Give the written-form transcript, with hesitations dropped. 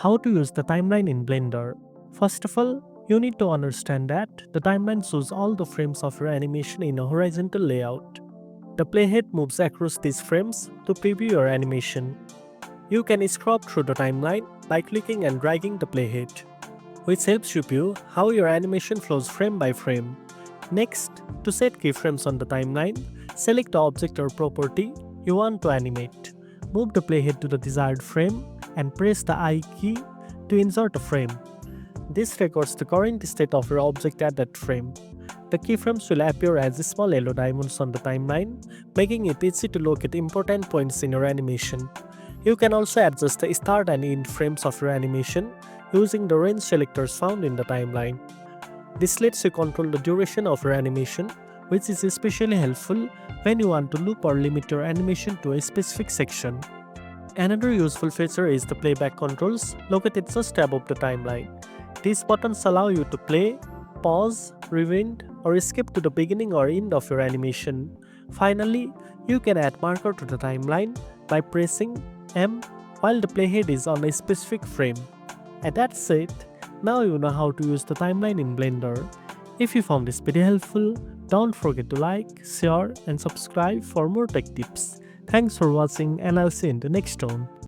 How to use the timeline in Blender. First of all, you need to understand that the timeline shows all the frames of your animation in a horizontal layout. The playhead moves across these frames to preview your animation. You can scrub through the timeline by clicking and dragging the playhead, which helps you view how your animation flows frame by frame. Next, to set keyframes on the timeline, select the object or property you want to animate. Move the playhead to the desired frame and press the I key to insert a frame. This records the current state of your object at that frame. The keyframes will appear as small yellow diamonds on the timeline, making it easy to locate important points in your animation. You can also adjust the start and end frames of your animation using the range selectors found in the timeline. This lets you control the duration of your animation, which is especially helpful when you want to loop or limit your animation to a specific section. Another useful feature is the playback controls located just above the timeline. These buttons allow you to play, pause, rewind, or skip to the beginning or end of your animation. Finally, you can add marker to the timeline by pressing M while the playhead is on a specific frame. And that's it. Now you know how to use the timeline in Blender. If you found this video helpful, don't forget to like, share, and subscribe for more tech tips. Thanks for watching, and I'll see you in the next one.